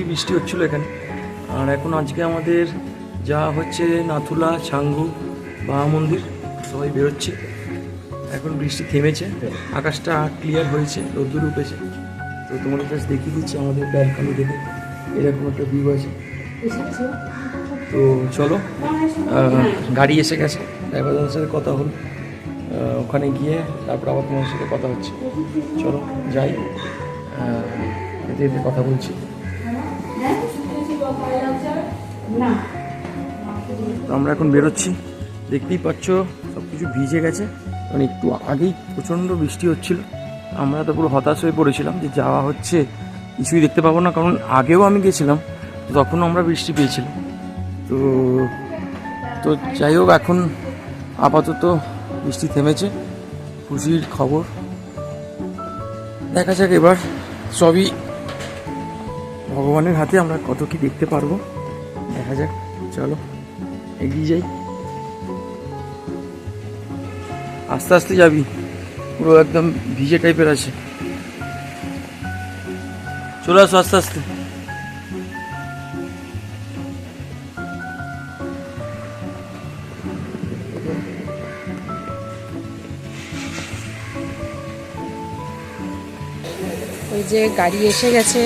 বৃষ্টি হচ্ছিল এখানে। আর এখন আজকে আমাদের যা হচ্ছে নাথুলা, ছাঙ্গু, বাবা মন্দির সবাই বেরোচ্ছে। এখন বৃষ্টি থেমেছে, আকাশটা ক্লিয়ার হয়েছে, রোদ্দুর উঠেছে। তো তোমাদের কাছে দেখিয়ে দিচ্ছি আমাদের ব্যালকনি থেকে এরকম একটা ভিউ আছে। তো চলো, গাড়ি এসে গেছে, ড্রাইভারের সাথে কথা হল, ওখানে গিয়ে তারপর আবার তোমার সাথে কথা হচ্ছে। চলো যাই, এতে এতে কথা বলছি। আমরা এখন বেরোচ্ছি, দেখতেই পাচ্ছ সব কিছু ভিজে গেছে। মানে একটু আগেই প্রচণ্ড বৃষ্টি হচ্ছিল, আমরা তো পুরো হতাশ হয়ে পড়েছিলাম যে যাওয়া হচ্ছে কিছুই দেখতে পাবো না, কারণ আগেও আমি গেছিলাম তখনও আমরা বৃষ্টি পেয়েছিলাম। তো তো যাই হোক, এখন আপাতত বৃষ্টি থেমেছে, খুশির খবর। দেখা যাক এবার, সবই ভগবানের হাতে, আমরা কত কি দেখতে পারবো দেখা যাক। চলো এগিয়ে যাই, আস্তে আস্তে যাবি, পুরো একদম ভিজে টাইপের আছে। চলে আসো আস্তে আস্তে। ওই যে গাড়ি এসে গেছে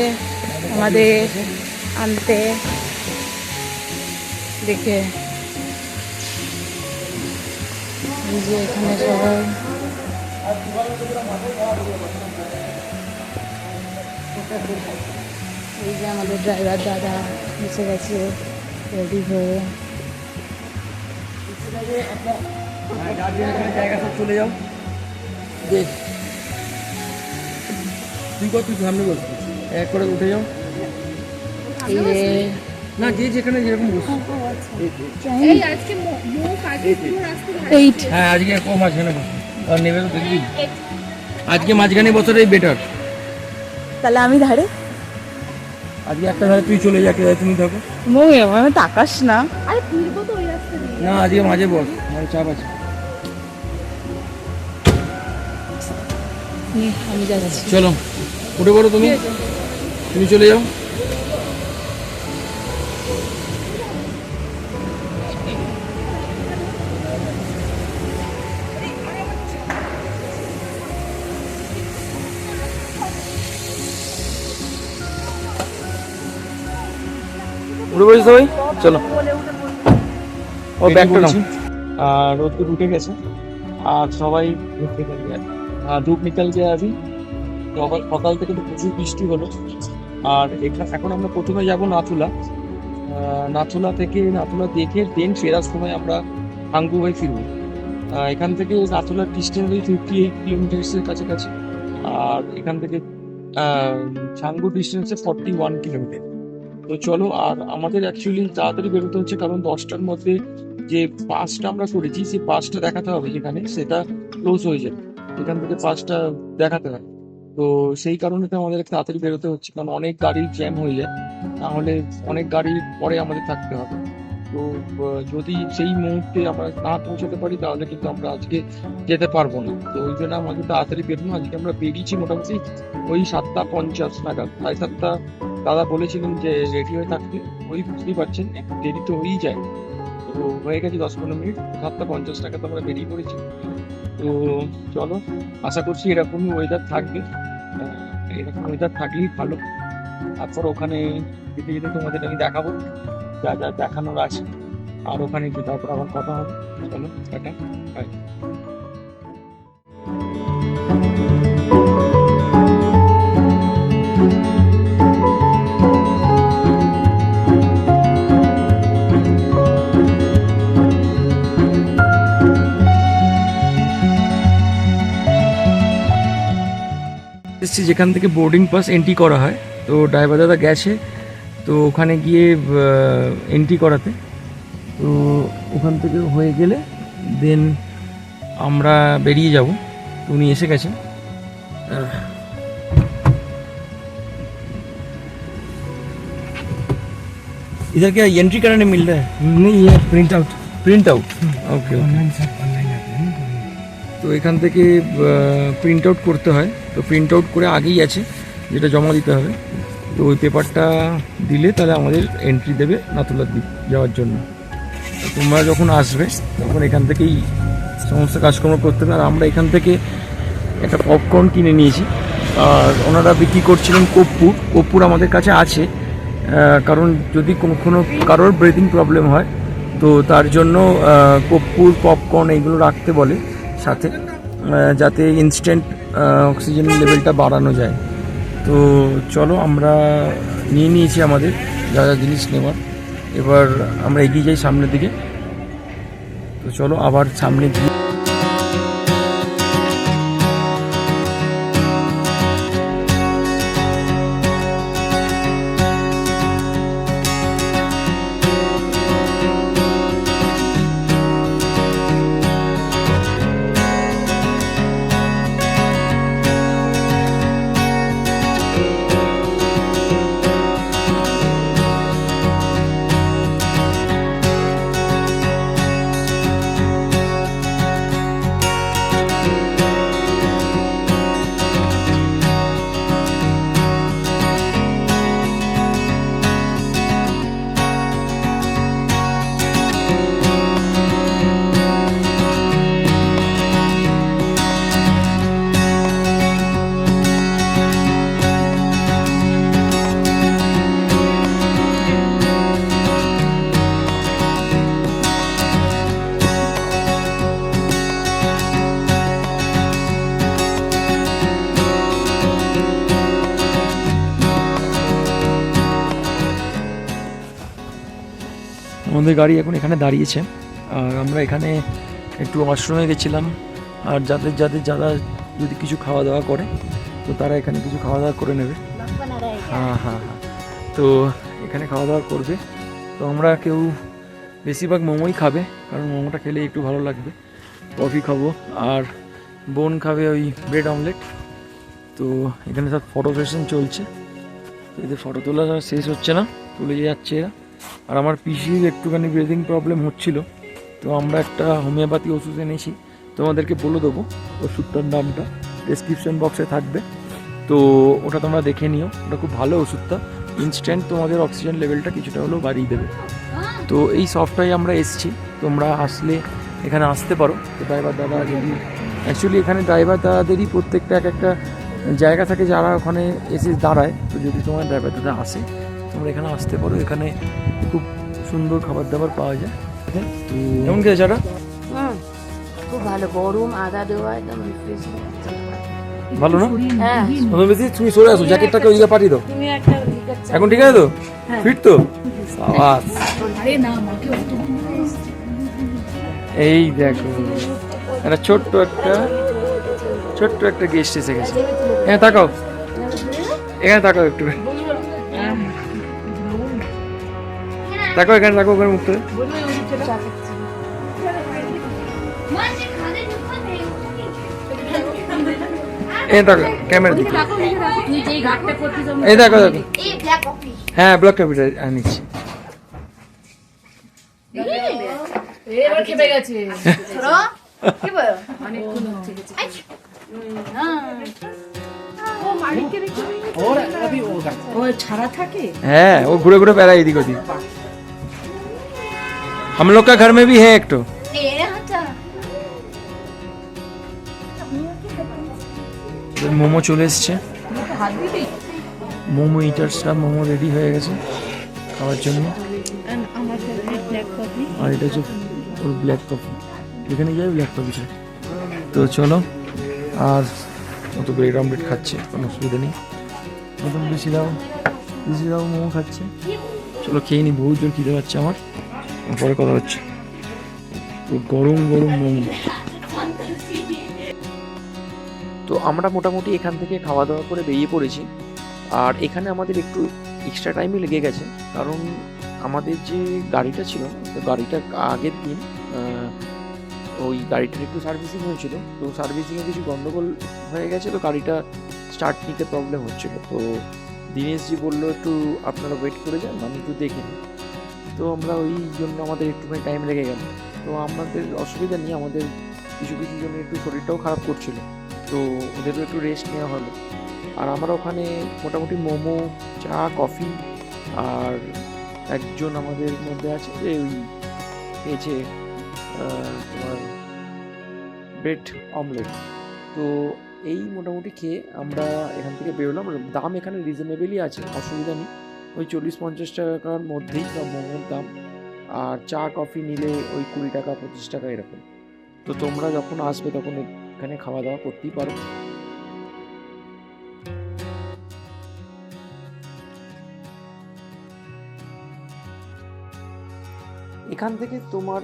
আমাদের আনতে, দেখে এই যে এখানে সবাই এই যে আমাদের ড্রাইভার দাদা এসে গেছে রেডি হয়ে। জায়গা সব চলে যাও, দেখ তুই কত সামনে বসবি, এক করে উঠে যাও। এই যে না, যে যেখানে যেরকম বসবি। হ্যাঁ, আজকে কম মাঝখানে বসবি, আর নেবে তো দেখবি আজকে মাঝখানে বছরেই বেটার। তাহলে আমি ধারে, আজকে একটা ধারে তুই চলে যাকে তুমি থাকো। আমি তাকাস না, না আজকে মাঝে বস, আমার চাপ আছে। আমি যাচ্ছি। চলো উঠে পড়ো, তুমি তুমি চলে যাও। উঠে পড়েছি সবাই, চলো। ও ব্যাগটা নাও। আর রোদ্দুর উঠে গেছে, আর সবাই ধূপ নিকাল গিয়ে আবি। তো আবার সকাল থেকে তো প্রচুর বৃষ্টি হলো। আর এখন আমরা প্রথমে যাব নাথুলা। নাথুলা দেখে দেন ফেরার সময় আমরা ছাঙ্গু হয়ে ফিরবো। এখান থেকে নাথুলার ডিস্টেন্স 58 কিলোমিটার্সের কাছাকাছি, আর এখান থেকে ছাঙ্গু ডিস্টেন্সে 41 কিলোমিটার। তো চলো, আর আমাদের অ্যাকচুয়ালি তাড়াতাড়ি বেরোতে হচ্ছে, কারণ 10টার মধ্যে যে পাসটা আমরা করেছি সেই পাসটা দেখাতে হবে, যেখানে সেটা ক্লোজ হয়ে যাবে, এখান থেকে পাসটা দেখাতে হয়। তো সেই কারণে তো আমাদের তাড়াতাড়ি বেরোতে হচ্ছে, কারণ অনেক গাড়ি জ্যাম হয়ে যায়, তাহলে অনেক গাড়ির পরে আমাদের থাকতে হবে। তো যদি সেই মুহূর্তে আমরা না পৌঁছাতে পারি তাহলে কিন্তু আমরা আজকে যেতে পারবো না। তো ওই জন্য আমাদের তাড়াতাড়ি বেরোনো। আজকে আমরা বেরিয়েছি মোটামুটি ওই 7:50 নাগাদ, 7:30। দাদা বলেছিলেন যে রেডি হয়ে থাকতে, ওই বুঝতেই পারছেন একটু দেরি তো হয়েই যায়। তো হয়ে গেছে 10-15 মিনিট, 7:50 নাগাদ আমরা বেরিয়ে পড়েছি। তো চলো, আশা করছি এরকমই ওয়েদার থাকবে, এরকম ওয়েদার থাকলেই ভালো। তারপর ওখানে যেতে যেতে তোমাদের আমি দেখাবো যা যা দেখানোর আছে, আর ওখানে গিয়ে তারপর আবার কথা হবে। চলো টাটা, বাই। এসছি যেখান থেকে বোর্ডিং পাস এন্ট্রি করা হয়, তো ড্রাইভার দাদা গেছে, তো ওখানে গিয়ে এন্ট্রি করাতে। তো ওখান থেকে হয়ে গেলে দেন আমরা বেরিয়ে যাব। উনি এসে গেছেন। इधर क्या एंट्री कराने मिल रहा है? नहीं, ये print out. Okay. Online sir, online आता है ना। তো এখান থেকে প্রিন্ট আউট করতে হয়, তো প্রিন্ট আউট করে আগেই আছে, যেটা জমা দিতে হবে। তো ওই পেপারটা দিলে তাহলে আমাদের এন্ট্রি দেবে নাথুলার দ্বীপ যাওয়ার জন্য। তো তোমরা যখন আসবে তখন এখান থেকেই সমস্ত কাজকর্ম করতে হবে। আর আমরা এখান থেকে একটা পপকর্ন কিনে নিয়েছি, আর ওনারা বিক্রি করছিলেন কর্পূর আমাদের কাছে আছে, কারণ যদি কোনো কারোর ব্রিথিং প্রবলেম হয় তো তার জন্য কর্পূর পপকর্ন এইগুলো রাখতে বলে সাথে, যাতে ইনস্ট্যান্ট অক্সিজেন লেভেলটা বাড়ানো যায়। তো চলো আমরা নিয়ে নিয়েছি আমাদের যা যা জিনিস নেওয়ার, এবার আমরা এগিয়ে যাই সামনের দিকে। তো চলো আবার সামনে গিয়ে আমাদের গাড়ি এখন এখানে দাঁড়িয়েছে। আর আমরা এখানে একটু ওয়াশরুমে গেছিলাম, আর যারা যদি কিছু খাওয়া দাওয়া করে তো তারা এখানে কিছু খাওয়া দাওয়া করে নেবে। হ্যাঁ, তো এখানে খাওয়া দাওয়া করবে। তো আমরা কেউ বেশিরভাগ মোমোই খাবে, কারণ মোমোটা খেলে একটু ভালো লাগবে। কফি খাবো, আর বোন খাবে ওই ব্রেড অমলেট। তো এখানে সব ফটো সেশন চলছে, এদের ফটো তোলা শেষ হচ্ছে না, তুলে যাচ্ছে এরা। আর আমার পিসির একটুখানি ব্রিদিং প্রবলেম হচ্ছিল, তো আমরা একটা হোমিওপ্যাথি ওষুধ এনেছি, তোমাদেরকে বলে দেবো ওষুধটার নামটা, ডেসক্রিপশন বক্সে থাকবে। তো ওটা তোমরা দেখে নিও, ওটা খুব ভালো ওষুধটা, ইনস্ট্যান্ট তোমাদের অক্সিজেন লেভেলটা কিছুটা হলেও বাড়িয়ে দেবে। তো এই সফটটাই আমরা এসছি, তোমরা আসলে এখানে আসতে পারো। তো ড্রাইভার দাদা যদি অ্যাকচুয়ালি এখানে ড্রাইভার দাদাদেরই প্রত্যেকটা এক একটা জায়গা থাকে যারা ওখানে এসে দাঁড়ায়। তো যদি তোমার ড্রাইভার দাদা আসে তোমরা এখানে আসতে পারো, এখানে খুব সুন্দর খাবার দাবার পাওয়া যায়। কেমন খেয়েছে এটা? খুব ভালো, গরম আদা দেওয়া, একদম রিফ্রেশিং। ভালো না? হ্যাঁ, বেশি তুমি সরে আসো, জ্যাকেটটাকে ওইদিকে পাঠিয়ে দাও। তুমি একটা এখন ঠিক আছে তো? ফিট তো? সাবাস। এই দেখো একটা ছোট্ট একটা গেস্ট এসে গেছে। হ্যাঁ তাকাও, এখানে তাকাও একটু, তাকাও এখানে, তাকাও ওখানে মুখটা। এই দেখো ক্যামেরা দিকে, এই দেখো হ্যাঁ ব্ল্যাক কপিটা আনিছি। এবার খেপে গেছে। ও ছাড়া থাকে, হ্যাঁ ও ঘুরে ঘুরে বেড়ায় এদিক ওদিক। हम लोग का घर में भी है एक तो। মোমো চলে এসছে, মোমো ইটার্সরা মোমো রেডি হয়ে গেছে খাওয়ার জন্য। আর এটা হচ্ছে ওর ব্ল্যাক কফি, এখানে যাই ব্ল্যাক কফি খাই। তো চলো, আর ও তো ব্রেড অমলেট খাচ্ছে, কোনো অসুবিধা নেই। নতুন বেশি দাও মোমো খাচ্ছে। চলো খেয়ে নি, বহু জোর খিদে পাচ্ছে আমার, পরে কথা হচ্ছে। তো গরম মোমো। তো আমরা মোটামুটি এখান থেকে খাওয়া দাওয়া করে বেরিয়ে পড়েছি। আর এখানে আমাদের একটু এক্সট্রা টাইমই লেগে গেছে, কারণ আমাদের যে গাড়িটা ছিল, তো গাড়িটা আগের দিন ওই গাড়িটার একটু সার্ভিসিং হয়েছিল। তো সার্ভিসিংয়ে কিছু গন্ডগোল হয়ে গেছে, তো গাড়িটা স্টার্ট নিতে প্রবলেম হচ্ছিল। তো দীনেশজি বললো একটু আপনারা ওয়েট করে যান, আমি একটু দেখে নিই। তো আমরা ওই জন্য আমাদের একটুখানি টাইম লেগে গেল। তো আমাদের অসুবিধা নেই, আমাদের কিছু জন্য একটু শরীরটাও খারাপ করছিল, তো ওদেরও একটু রেস্ট নেওয়া হলো। আর আমরা ওখানে মোটামুটি মোমো, চা, কফি, আর একজন আমাদের মধ্যে আছে যে ওই খেয়েছে তোমার ব্রেড অমলেট। তো এই মোটামুটি খেয়ে আমরা এখান থেকে বেরোলাম। দাম এখানে রিজনেবলই আছে, অসুবিধা নেই, ওই 40-50 টাকার মধ্যেই সব মোমোর দাম। আর চা কফি নিলে ওই 20 টাকা 25 টাকা এরকম। তো তোমরা যখন আসবে তখন এখানে খাওয়া দাওয়া করতেই পারো। এখান থেকে তোমার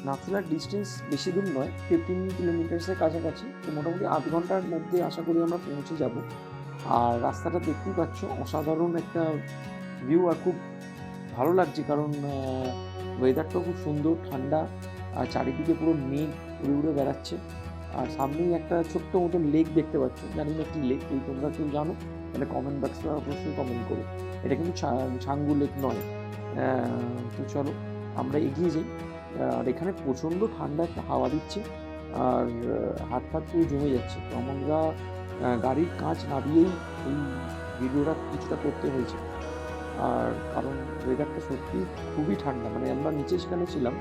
নাথুলার ডিস্টেন্স বেশি দূর নয়, 15 কিলোমিটার্সের কাছাকাছি। তো মোটামুটি 8 ঘন্টার মধ্যে আশা করি আমরা পৌঁছে যাব। আর রাস্তাটা দেখতেই পাচ্ছ, অসাধারণ একটা ভিউ, আর খুব ভালো লাগছে কারণ ওয়েদারটাও খুব সুন্দর, ঠান্ডা, আর চারিদিকে পুরো মেঘ উড়ে উড়ে বেড়াচ্ছে। আর সামনেই একটা ছোট্ট মতো লেক দেখতে পাচ্ছ, জানি না কি লেক, এই তোমরা কেউ জানো তাহলে কমেন্ট বক্সে অবশ্যই কমেন্ট করো। এটা কিন্তু ছাঙ্গু লেক নয়। তো চলো আমরা এগিয়ে যাই। আর এখানে প্রচণ্ড ঠান্ডা একটা হাওয়া দিচ্ছে, আর হাত ফাত পুরো জমে যাচ্ছে। তো আমরা গাড়ির কাঁচ নামিয়েই এই ভিডিওটা কিছুটা করতে হয়েছে, আর কারণ ওয়েদারটা সত্যি খুবই ঠান্ডা। মানে আমরা নিচে সেখানে ছিলাম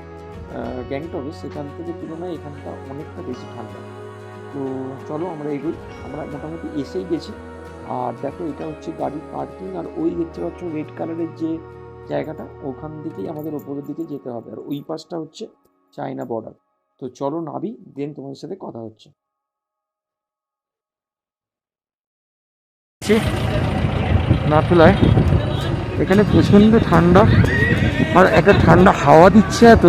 গ্যাংটকে, সেখান থেকে তুলনায় এখানটা অনেকটা বেশি ঠান্ডা। তো চলো আমরা এগোই। আমরা মোটামুটি এসেই গেছি। আর দেখো এটা হচ্ছে গাড়ির পার্কিং, আর ওই দেখতে পাচ্ছ রেড কালারের যে জায়গাটা, ওখান থেকেই আমাদের ওপরের দিকে যেতে হবে। আর ওই পাশটা হচ্ছে চায়না বর্ডার। তো চলো নাবি, দেন তোমাদের সাথে কথা হচ্ছে। নাথুলায় এখানে প্রচণ্ড ঠান্ডা, আর একটা ঠান্ডা হাওয়া দিচ্ছে এত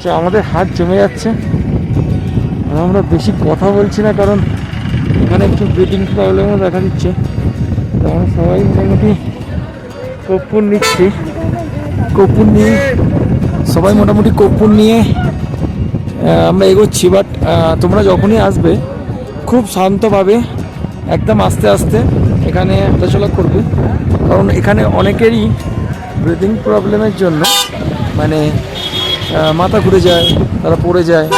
যে আমাদের হাত জমে যাচ্ছে। আমরা বেশি কথা বলছি না কারণ এখানে একটু ব্রিদিং প্রবলেমও দেখা দিচ্ছে। তো আমরা সবাই মোটামুটি কর্পূর নিচ্ছি, কর্পূর নিয়ে সবাই মোটামুটি কর্পূর নিয়ে আমরা এগোচ্ছি। বাট তোমরা যখনই আসবে খুব শান্তভাবে, একদম আস্তে আস্তে এখানে হাঁটাচলা করবে, কারণ এখানে অনেকেরই ব্রিদিং প্রবলেমের জন্য মানে মাথা ঘুরে যায়, তারা পড়ে যায়।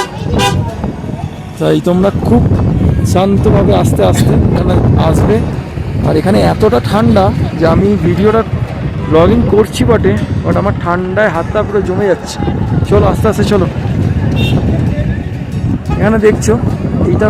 তাই তোমরা খুব শান্তভাবে আস্তে আস্তে এখানে আসবে। আর এখানে এতটা ঠান্ডা যে আমি ভিডিওটা ব্লগিং করছি বটে, বাট আমার ঠান্ডায় হাতটা পুরো জমে যাচ্ছে। চলো আস্তে আস্তে চলো। এখানে দেখছো এইটা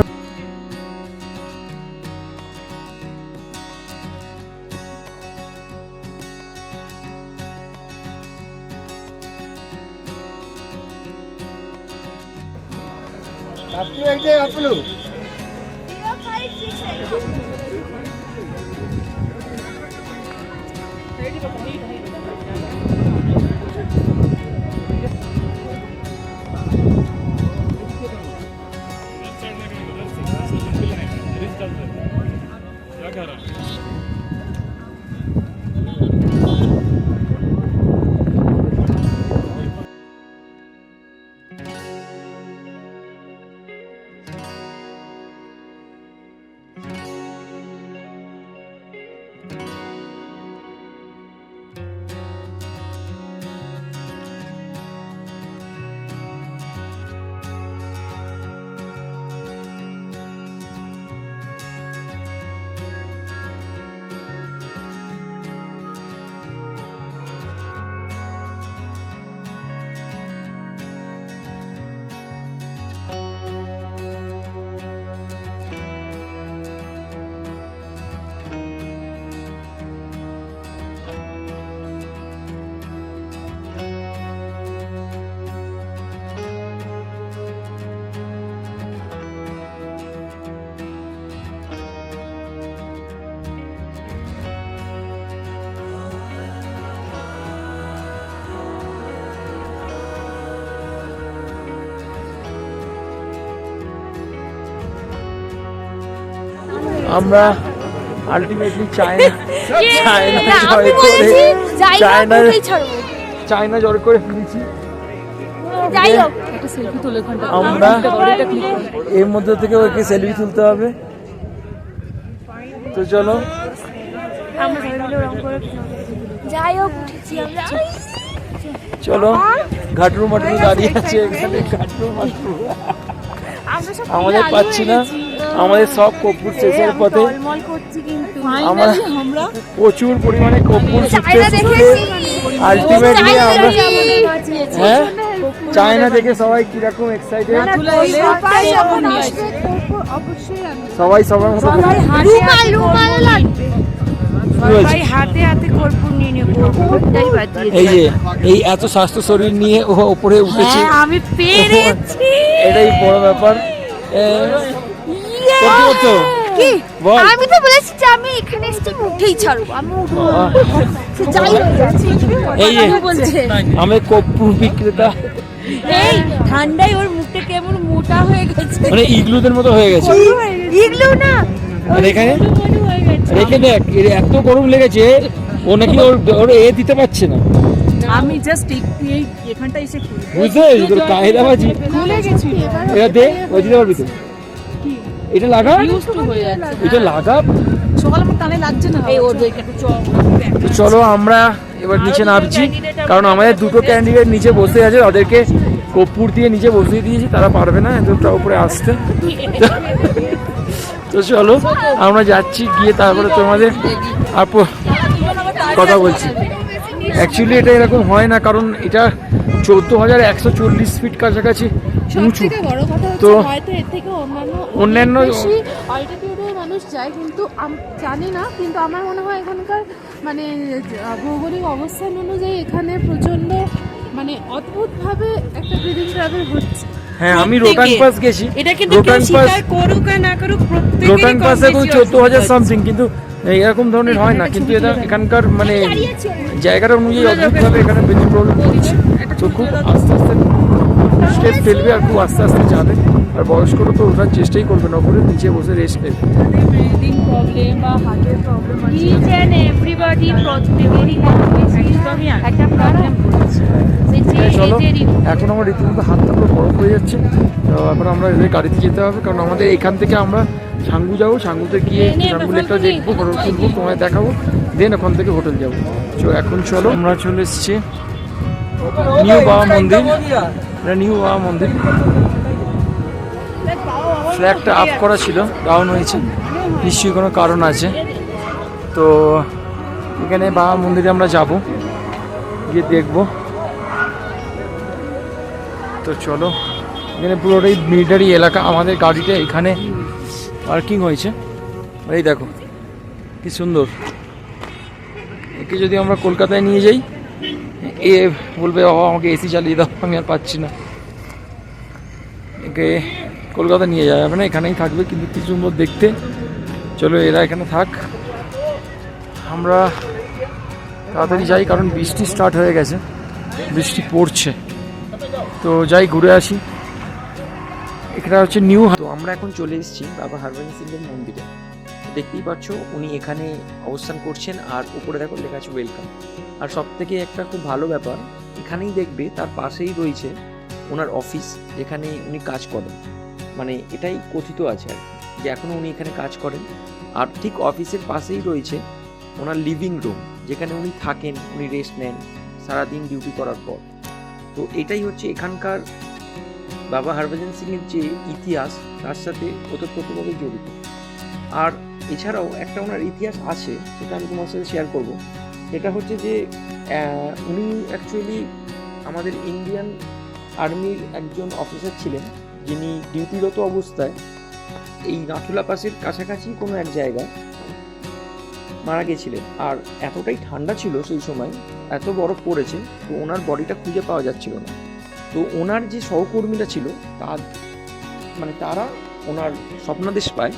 আমরা আলটিমেটলি চায়না জয় করে ফিরেছি। আমরা এর মধ্যে থেকে ওকে সেলফি তুলতে হবে। তো চলো চলো, ঘাটরু মাটরু দাঁড়িয়ে আছে এখানে, ঘাটরু মাটরু আমাদের পাচ্ছি না, আমাদের সব কর্পূর শেষের পথে আমরা প্রচুর পরিমাণে কর্পূর ছুটতে আলটিমেটলি আমরা হ্যাঁ চায়না দেখে সবাই কিরকম এক্সাইটেড সবাই সবার মতো হাতে হাতে কর্পূর নিয়ে নেব ওটাই বাজিয়েছে এই যে এই এত স্বাস্থ্য শরীর নিয়ে ও উপরে উঠেছে আমি পেরেছি এটাই বড় ব্যাপার করছো কি বল আমি তো বলেছি যে আমি এখানে এসে উঠেই ছাড়বো আমি উঠবো সে যাই হয়ে যাচ্ছে এই যে বলছে আমি কর্পূর বিক্রেতা এই ঠান্ডায় ওর মুখটা কেমন মোটা হয়ে গেছে মানে ইগলুদের মতো হয়ে গেছে ইগলু না আর এখানে রেখে দেখ এর এত গরম লেগেছে ও নাকি ওর দিতে পারছে না আমি জাস্ট এই এখানটা এসে বুঝতে পেরেছি তোর কায়দাবাজি ভুলে গেছি এটা দে ওই দিতে পারবি তো এটা লাগা হয়ে যাচ্ছে এটা লাগা সকালে আমার কানে লাগছে না এই ওর একটু তো চলো আমরা এবার নিচে নামছি কারণ আমাদের দুটো ক্যান্ডিডেট নিচে বসে আছে ওদেরকে কর্পূর দিয়ে নিচে বসিয়ে দিয়েছি তারা পারবে না এতটা উপরে আসতে তো চলো আমরা যাচ্ছি গিয়ে তারপরে তোমাদের আর কথা বলছি অ্যাকচুয়ালি এটা এরকম হয় না কারণ এটা 14,140 ফিট কাছাকাছি উঁচু বড় কথা তো হচ্ছে হয়তো এর থেকে অন্যান্য বেশি অল্টিটিউডে মানুষ যায় কিন্তু জানি না কিন্তু আমার মনে হয় এখানকার মানে ভৌগোলিক অবস্থান অনুযায়ী এখানে প্রচন্ড মানে অদ্ভুতভাবে একটা ব্রিদিং ট্রাভেল হচ্ছে হ্যাঁ আমি রোটাং পাস গেছি এটা কিন্তু রোটাং কেউ পাস স্বীকার করুক আর না করুক প্রত্যেকেরই রোটাং কম পাসে বেশি 14,000 সামথিং কিন্তু এরকম ধরনের হয় না কিন্তু এটা এখানকার মানে জায়গাটা অনুযায়ী অদ্ভুতভাবে এখানে বেশি প্রবলেম হচ্ছে তো খুব আস্তে আস্তে স্টেপ ফেলবে আর খুব আস্তে আস্তে যাবে আর বয়স্করা তো ওঠার চেষ্টাই করবে না ওপরে নিচে বসে রেস্ট নেবে ব্রিদিং প্রবলেম বা হার্টের প্রবলেম আছে ইচ এন্ড এভরিবডি প্রত্যেকেরই কম বেশি একটা প্রবলেম হচ্ছে চলো এখন আমার রীতিমতো হাতটা পুরো বরফ হয়ে যাচ্ছে তো এখন আমরা এদের গাড়িতে যেতে হবে কারণ আমাদের এখান থেকে আমরা সাঙ্গু যাবো সাঙ্গুতে গিয়ে সাঙ্গু লেকটা দেখবো ফটো তুলবো তোমায় দেখাবো দেন ওখান থেকে হোটেল যাবো তো এখন চলো আমরা চলে এসেছি নিউ বাবা মন্দির এটা নিউ বাবা মন্দির ফ্ল্যাগটা আপ করা ছিল ডাউন হয়েছে নিশ্চয়ই কোনো কারণ আছে তো এখানে বাবা মন্দিরে আমরা যাব গিয়ে দেখবো তো চলো এখানে পুরোটাই মিলিটারি এলাকা আমাদের গাড়িটা এখানে পার্কিং হয়েছে এই দেখো কি সুন্দর একে যদি আমরা কলকাতায় নিয়ে যাই এ বলবে বাবা আমাকে এসি চালিয়ে দাও আমি আর পাচ্ছি না একে কলকাতা নিয়ে যাওয়া যাবে না এখানেই থাকবে কিন্তু কি সুন্দর দেখতে চলো এরা এখানে থাক আমরা তাড়াতাড়ি যাই কারণ বৃষ্টি স্টার্ট হয়ে গেছে বৃষ্টি পড়ছে তো যাই ঘুরে আসি এটা হচ্ছে নিউ তো আমরা এখন চলে এসেছি বাবা হরভজন সিংয়ের মন্দিরে দেখতেই পাচ্ছ উনি এখানে অবস্থান করছেন আর উপরে দেখো লেখা আছে ওয়েলকাম আর সব থেকে একটা খুব ভালো ব্যাপার এখানেই দেখবে তার পাশেই রয়েছে ওনার অফিস যেখানে উনি কাজ করেন মানে এটাই কথিত আছে আর যে এখনও উনি এখানে কাজ করেন আর ঠিক অফিসের পাশেই রয়েছে ওনার লিভিং রুম যেখানে উনি থাকেন উনি রেস্ট নেন সারাদিন ডিউটি করার পর তো এটাই হচ্ছে এখানকার বাবা হরভজন সিংয়ের যে ইতিহাস তার সাথে ওতপ্রোতভাবে জড়িত আর এছাড়াও একটা ওনার ইতিহাস আছে সেটা আমি তোমার সাথে শেয়ার করবো যেটা হচ্ছে যে উনি অ্যাকচুয়ালি আমাদের ইন্ডিয়ান আর্মির একজন অফিসার ছিলেন যিনি ডিউটিরত অবস্থায় এই নাথুলা পাসের কাছাকাছি কোনো এক জায়গায় মারা গেছিলেন আর এতটাই ঠান্ডা ছিল সেই সময় এত বরফ পড়েছে তো ওনার বডিটা খুঁজে পাওয়া যাচ্ছিল না তো ওনার যে সহকর্মীরা ছিল তারা ওনার স্বপ্নাদেশ পায়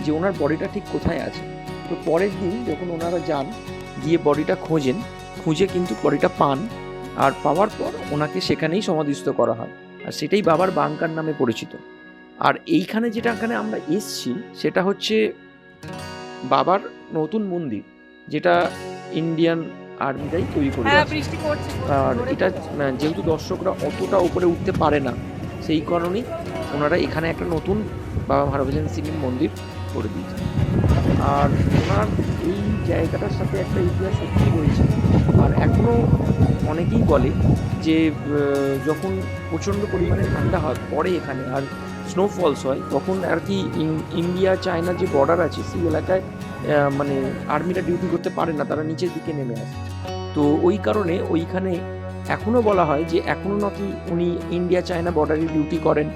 যে ওনার বডিটা ঠিক কোথায় আছে তো পরের দিন যখন ওনারা যান গিয়ে বডিটা খুঁজে কিন্তু বডিটা পান আর পাওয়ার পর ওনাকে সেখানেই সমাধিস্থ করা হয় আর সেটাই বাবার বাংকার নামে পরিচিত আর এইখানে যেটা এখানে আমরা এসছি সেটা হচ্ছে বাবার নতুন মন্দির যেটা ইন্ডিয়ান আর্মিরাই তৈরি করে আর এটা যেহেতু দর্শকরা অতটা উপরে উঠতে পারে না সেই কারণেই ওনারা এখানে একটা নতুন বাবা হরভজন সিংয়ের মন্দির করে দিয়েছে আর ওনার এই জায়গাটার সাথে একটা ইতিহাস সত্যি রয়েছে আর এখনও অনেকেই বলে যে যখন প্রচণ্ড পরিমাণে ঠান্ডা হয় পড়ে এখানে আর স্নোফলস হয় তখন আর কি ইন্ডিয়া চায়না যে বর্ডার আছে সেই এলাকায় মানে আর্মিরা ডিউটি করতে পারে না, তারা নিচের দিকে নেমে আসে। তো ওই কারণে ওইখানে এখনও বলা হয় যে এখনও নাকি উনি ইন্ডিয়া চায়না বর্ডারে ডিউটি করেন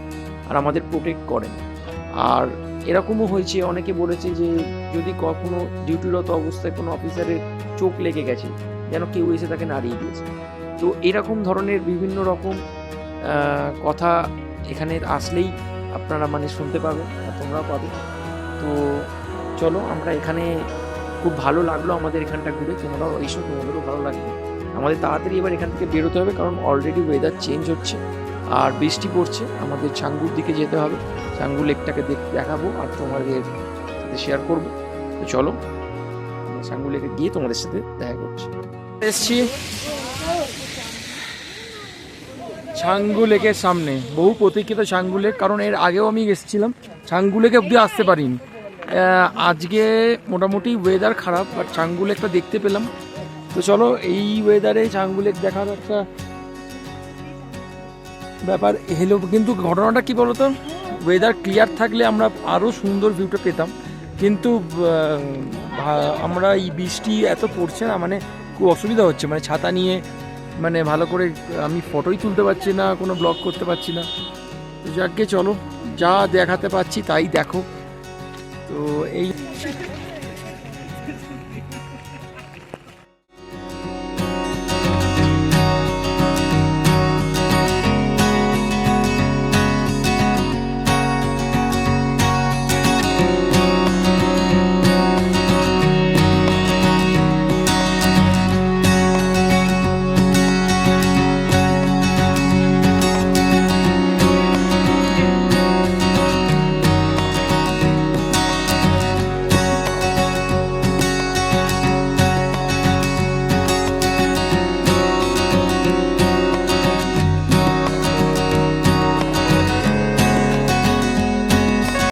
আর আমাদের প্রোটেক্ট করেন। আর এরকমও হয়েছে, অনেকে বলেছে যে যদি কখনো ডিউটিরত অবস্থায় কোনো অফিসারের চোখ লেগে গেছে যেন কেউ এসে তাকে নাড়িয়ে দিয়েছে। তো এরকম ধরনের বিভিন্ন রকম কথা এখানে আসলেই আপনারা মানে শুনতে পাবেন আর তোমরাও পাবে। তো চলো আমরা এখানে, খুব ভালো লাগলো আমাদের এখানটা ঘুরে, তোমরাও এইসব তোমাদেরও ভালো লাগবে। আমাদের তাড়াতাড়ি এবার এখান থেকে বেরোতে হবে কারণ অলরেডি ওয়েদার চেঞ্জ হচ্ছে আর বৃষ্টি পড়ছে। আমাদের ছাঙ্গুর দিকে যেতে হবে, ছাঙ্গু লেকটাকে দেখাবো আর তোমাদের সাথে শেয়ার করবো। তো চলো ছাঙ্গু লেকে গিয়ে তোমাদের সাথে দেখা করছি। এসছি ছাঙ্গু লেকের সামনে, বহু প্রতীক্ষিত ছাঙ্গু লেক, কারণ এর আগেও আমি এসেছিলাম ছাঙ্গু লেকে অব্দি আসতে পারিনি। আজকে মোটামুটি ওয়েদার খারাপ বাট ছাঙ্গু লেকটা দেখতে পেলাম। তো চলো এই ওয়েদারে ছাঙ্গু লেক দেখার একটা ব্যাপার হলো, কিন্তু ঘটনাটা কি বলতো, ওয়েদার ক্লিয়ার থাকলে আমরা আরও সুন্দর ভিউটা পেতাম, কিন্তু আমরা এই বৃষ্টি এত পড়ছে না, মানে খুব অসুবিধা হচ্ছে, মানে ছাতা নিয়ে মানে ভালো করে আমি ফটোই তুলতে পারছি না, কোনো ব্লগ করতে পারছি না। তো যাকে চলো যা দেখাতে পাচ্ছি তাই দেখো। তো এই